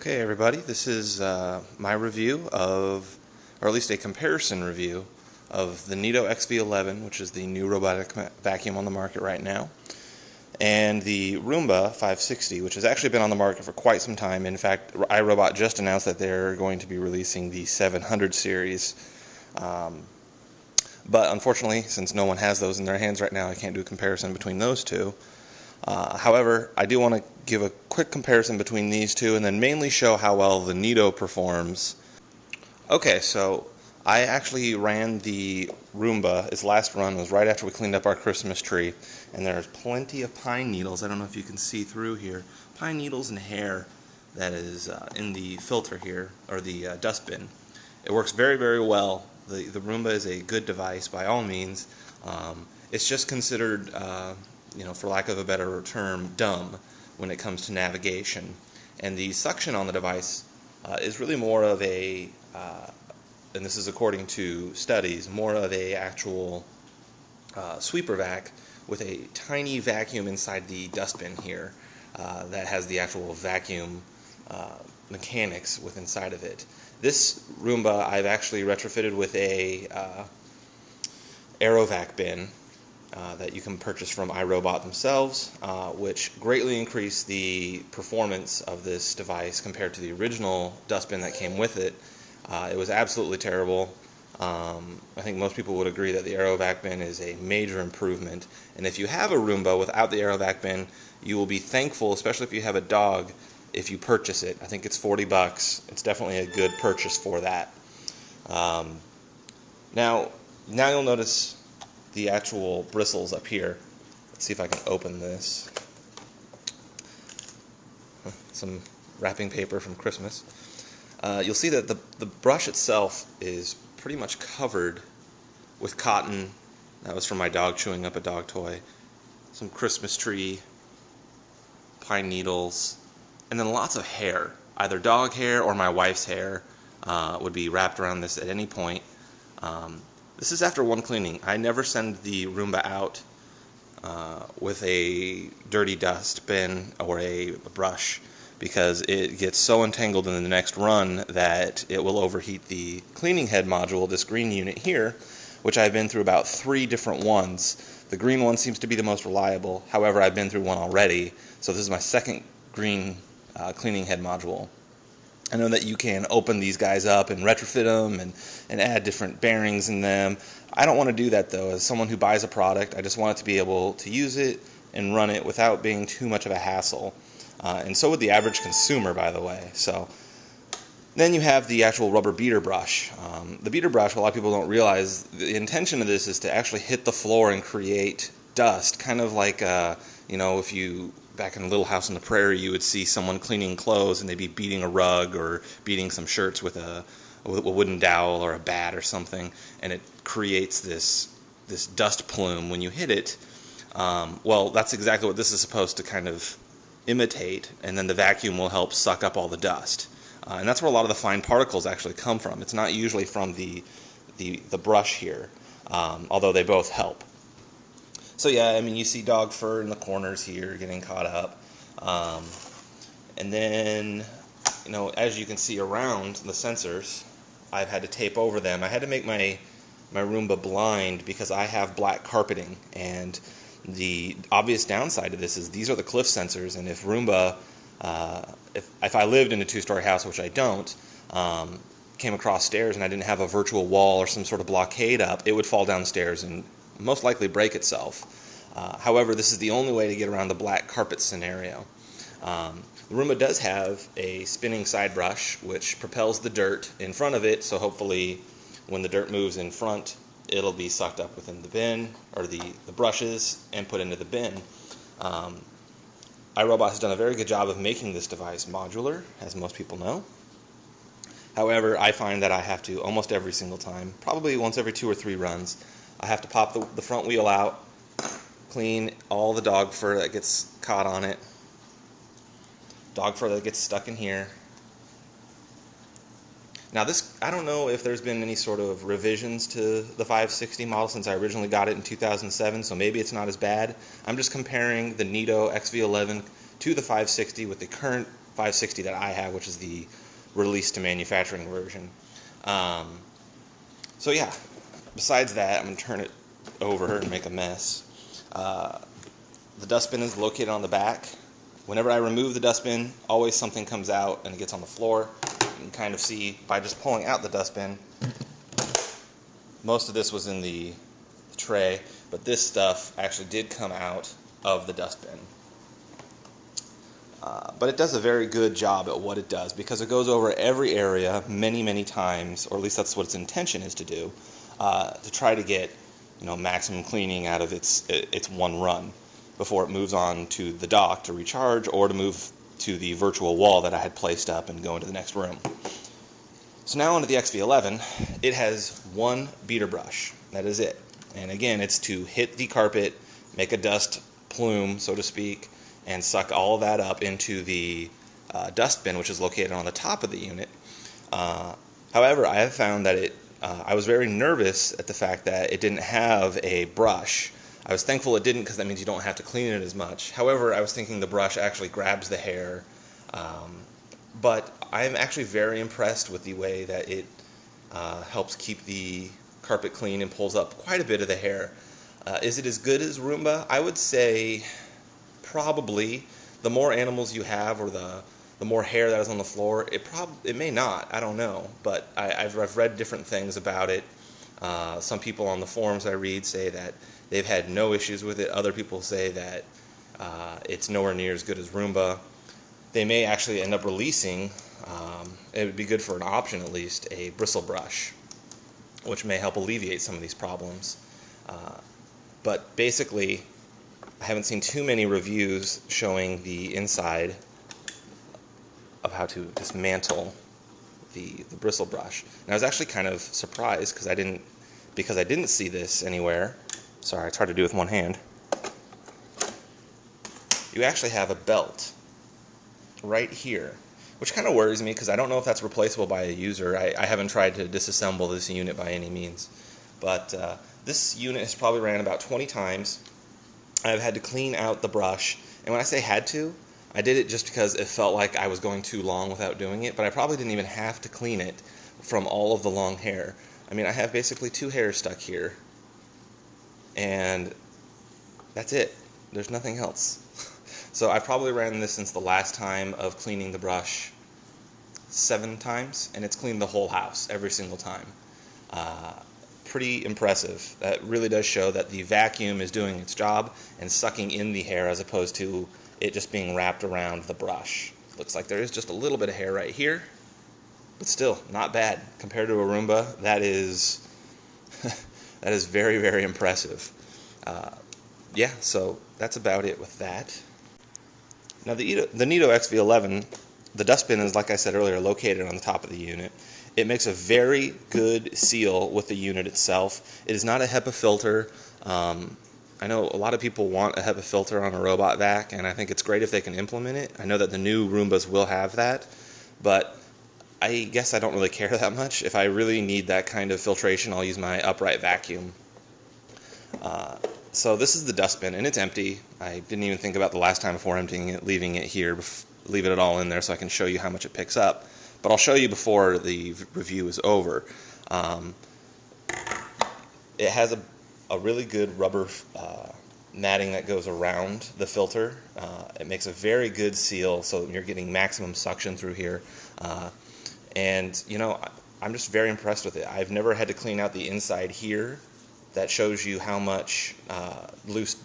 Okay everybody, this is my review of, or at least a comparison review of the Neato XV-11, which is the new robotic vacuum on the market right now, and the Roomba 560, which has actually been on the market for quite some time. In fact, iRobot just announced that they're going to be releasing the 700 series. But unfortunately, since no one has those in their hands right now, I can't do a comparison between those two. However, I do want to give a quick comparison between these two and then mainly show how well the Neato performs. Okay, so I actually ran the Roomba. Its last run was right after we cleaned up our Christmas tree, and there's plenty of pine needles. I don't know if you can see through here. Pine needles and hair that is in the filter here, or the dustbin. It works very, very well. The Roomba is a good device by all means. It's just considered for lack of a better term, dumb when it comes to navigation. And the suction on the device is really more of a, and this is according to studies, more of a actual sweeper vac with a tiny vacuum inside the dustbin here that has the actual vacuum mechanics within inside of it. This Roomba I've actually retrofitted with a AeroVac bin that you can purchase from iRobot themselves, which greatly increased the performance of this device compared to the original dustbin that came with it. It was absolutely terrible. I think most people would agree that the AeroVac bin is a major improvement. And if you have a Roomba without the AeroVac bin, you will be thankful, especially if you have a dog, if you purchase it. I think it's $40. It's definitely a good purchase for that. Now you'll notice the actual bristles up here. Let's see if I can open this. Some wrapping paper from Christmas. You'll see that the brush itself is pretty much covered with cotton. That was from my dog chewing up a dog toy. Some Christmas tree, pine needles, and then lots of hair. Either dog hair or my wife's hair would be wrapped around this at any point. This is after one cleaning. I never send the Roomba out with a dirty dust bin or a brush because it gets so entangled in the next run that it will overheat the cleaning head module, this green unit here, which I've been through about 3 different ones. The green one seems to be the most reliable. However, I've been through one already, so this is my second green cleaning head module. I know that you can open these guys up and retrofit them and add different bearings in them. I don't want to do that though. As someone who buys a product, I just want it to be able to use it and run it without being too much of a hassle. And so would the average consumer, by the way. So then you have the actual rubber beater brush. The beater brush, a lot of people don't realize, the intention of this is to actually hit the floor and create dust, kind of like if you back in Little House on the Prairie, you would see someone cleaning clothes and they'd be beating a rug or beating some shirts with a wooden dowel or a bat or something, and it creates this dust plume when you hit it. Well, that's exactly what this is supposed to kind of imitate, and then the vacuum will help suck up all the dust. And that's where a lot of the fine particles actually come from. It's not usually from the brush here, although they both help. So yeah, I mean, you see dog fur in the corners here getting caught up. And then, as you can see around the sensors, I've had to tape over them. I had to make my Roomba blind because I have black carpeting. And the obvious downside to this is these are the cliff sensors. And if Roomba, if I lived in a 2-story house, which I don't, came across stairs and I didn't have a virtual wall or some sort of blockade up, it would fall downstairs and most likely break itself. However, this is the only way to get around the black carpet scenario. The Roomba does have a spinning side brush which propels the dirt in front of it, so hopefully when the dirt moves in front, it'll be sucked up within the bin, or the brushes, and put into the bin. iRobot has done a very good job of making this device modular, as most people know. However, I find that I have to, almost every single time, probably once every 2 or 3 runs, I have to pop the front wheel out, clean all the dog fur that gets caught on it, dog fur that gets stuck in here. Now this, I don't know if there's been any sort of revisions to the 560 model since I originally got it in 2007, so maybe it's not as bad. I'm just comparing the Neato XV-11 to the 560 with the current 560 that I have, which is the release to manufacturing version. So yeah, besides that, I'm going to turn it over and make a mess. The dustbin is located on the back. Whenever I remove the dustbin, always something comes out and it gets on the floor. You can kind of see by just pulling out the dustbin, most of this was in the tray, but this stuff actually did come out of the dustbin. But it does a very good job at what it does, because it goes over every area many, many times, or at least that's what its intention is to do, to try to get maximum cleaning out of its one run before it moves on to the dock to recharge or to move to the virtual wall that I had placed up and go into the next room. So now onto the XV-11. It has one beater brush. That is it. And again, it's to hit the carpet, make a dust plume, so to speak, and suck all of that up into the dustbin, which is located on the top of the unit. However, I have found that I was very nervous at the fact that it didn't have a brush. I was thankful it didn't, because that means you don't have to clean it as much. However, I was thinking the brush actually grabs the hair. But I'm actually very impressed with the way that it helps keep the carpet clean and pulls up quite a bit of the hair. Is it as good as Roomba? I would say probably. The more animals you have, or the more hair that is on the floor, it may not. I don't know. But I've read different things about it. Some people on the forums I read say that they've had no issues with it. Other people say that it's nowhere near as good as Roomba. They may actually end up releasing, it would be good for an option at least, a bristle brush, which may help alleviate some of these problems. But basically, I haven't seen too many reviews showing the inside of how to dismantle the bristle brush. And I was actually kind of surprised because I didn't see this anywhere. Sorry, it's hard to do with one hand. You actually have a belt right here, which kind of worries me because I don't know if that's replaceable by a user. I haven't tried to disassemble this unit by any means. But this unit has probably ran about 20 times. I've had to clean out the brush. And when I say had to, I did it just because it felt like I was going too long without doing it. But I probably didn't even have to clean it from all of the long hair. I mean, I have basically 2 hairs stuck here. And that's it. There's nothing else. So I probably ran this since the last time of cleaning the brush 7 times, and it's cleaned the whole house every single time. Pretty impressive. That really does show that the vacuum is doing its job and sucking in the hair as opposed to it just being wrapped around the brush. Looks like there is just a little bit of hair right here, but still not bad compared to a Roomba. That is that is very, very impressive. Yeah, so that's about it with that. Now the Neato XV-11, the dustbin is, like I said earlier, located on the top of the unit. It makes a very good seal with the unit itself. It is not a HEPA filter. I know a lot of people want a HEPA filter on a robot vac, and I think it's great if they can implement it. I know that the new Roombas will have that, but I guess I don't really care that much. If I really need that kind of filtration, I'll use my upright vacuum. So this is the dustbin, and it's empty. I didn't even think about the last time before emptying it, leaving it here, leave it all in there so I can show you how much it picks up. But I'll show you before the review is over. It has a really good rubber matting that goes around the filter. It makes a very good seal, so you're getting maximum suction through here. And, I'm just very impressed with it. I've never had to clean out the inside here. That shows you how much loose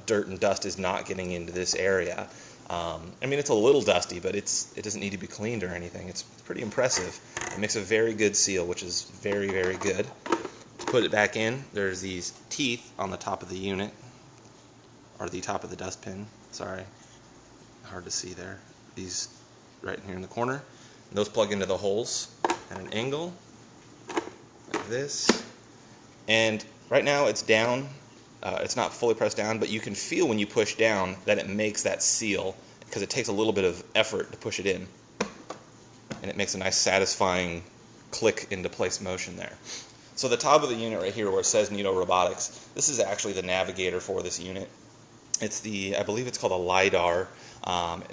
dirt and dust is not getting into this area. I mean, it's a little dusty, but it doesn't need to be cleaned or anything. It's pretty impressive. It makes a very good seal, which is very, very good. To put it back in, there's these teeth on the top of the unit, or the top of the dustbin. Sorry, hard to see there. These right here in the corner. And those plug into the holes at an angle, like this. And right now it's down. It's not fully pressed down, but you can feel when you push down that it makes that seal, because it takes a little bit of effort to push it in. And it makes a nice satisfying click into place motion there. So the top of the unit right here where it says Neato Robotics, this is actually the navigator for this unit. It's I believe it's called a LiDAR.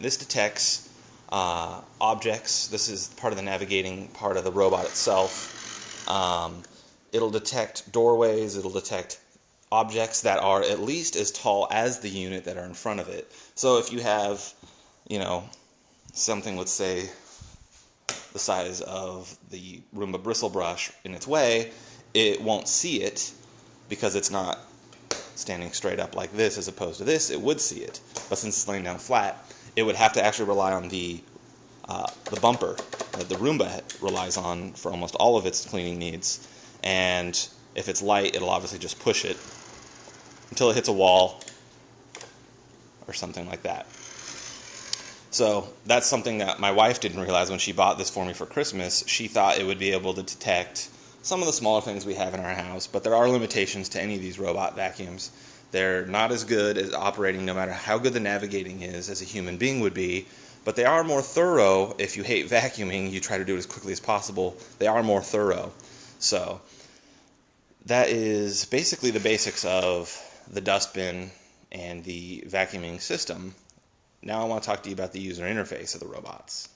This detects objects. This is part of the navigating part of the robot itself. It'll detect doorways, it'll detect objects that are at least as tall as the unit that are in front of it. So if you have, something, let's say, the size of the Roomba bristle brush in its way, it won't see it because it's not standing straight up like this as opposed to this. It would see it, but since it's laying down flat, it would have to actually rely on the bumper that the Roomba relies on for almost all of its cleaning needs. And if it's light, it'll obviously just push it until it hits a wall or something like that. So that's something that my wife didn't realize when she bought this for me for Christmas. She thought it would be able to detect some of the smaller things we have in our house, but there are limitations to any of these robot vacuums. They're not as good as operating, no matter how good the navigating is, as a human being would be, but they are more thorough. If you hate vacuuming, you try to do it as quickly as possible. They are more thorough. So that is basically the basics of the dustbin and the vacuuming system. Now I want to talk to you about the user interface of the robots.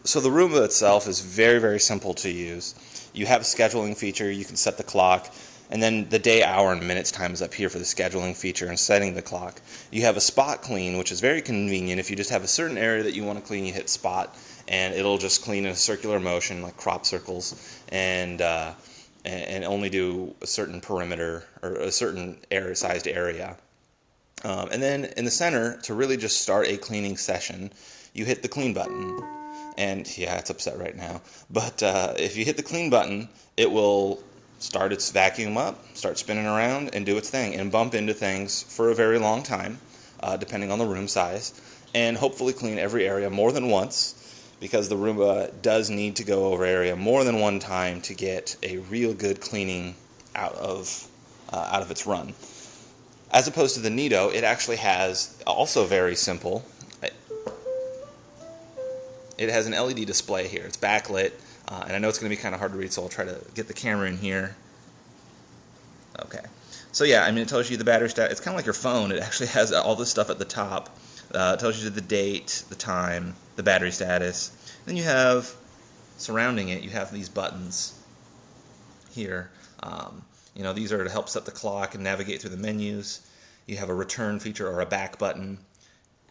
So the Roomba itself is very, very simple to use. You have a scheduling feature, you can set the clock, and then the day, hour, and minutes time is up here for the scheduling feature and setting the clock. You have a spot clean, which is very convenient. If you just have a certain area that you want to clean, you hit spot, and it'll just clean in a circular motion, like crop circles, and only do a certain perimeter or a certain sized area. And then in the center, to really just start a cleaning session, you hit the clean button. And yeah, it's upset right now. But if you hit the clean button, it will start its vacuum up, start spinning around, and do its thing, and bump into things for a very long time, depending on the room size, and hopefully clean every area more than once, because the Roomba does need to go over area more than one time to get a real good cleaning out of its run. As opposed to the Neato, it actually has, also very simple, it has an LED display here. It's backlit, and I know it's going to be kind of hard to read, so I'll try to get the camera in here. Okay. So yeah, I mean, it tells you the battery status. It's kind of like your phone. It actually has all this stuff at the top. It tells you the date, the time, the battery status. Then you have, surrounding it, you have these buttons here. These are to help set the clock and navigate through the menus. You have a return feature or a back button.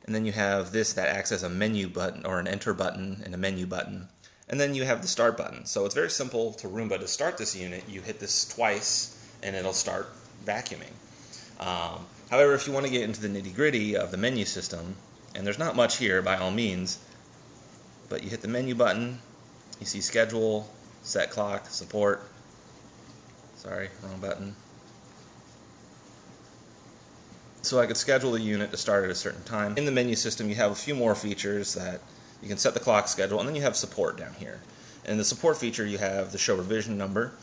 And then you have this that acts as a menu button or an enter button and a menu button. And then you have the start button. So it's very simple to Roomba to start this unit. You hit this twice and it'll start vacuuming. However, if you want to get into the nitty-gritty of the menu system, and there's not much here by all means, but you hit the menu button, you see schedule, set clock, support. Sorry, wrong button. So I could schedule the unit to start at a certain time. In the menu system, you have a few more features that you can set the clock schedule, and then you have support down here. In the support feature, you have the show revision number,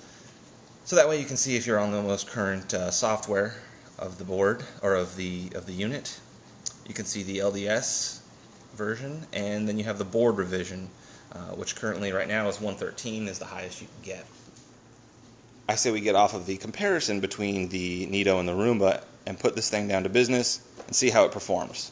so that way you can see if you're on the most current software of the board or of the unit. You can see the LDS version, and then you have the board revision, which currently right now is 113 is the highest you can get. I say we get off of the comparison between the Neato and the Roomba and put this thing down to business and see how it performs.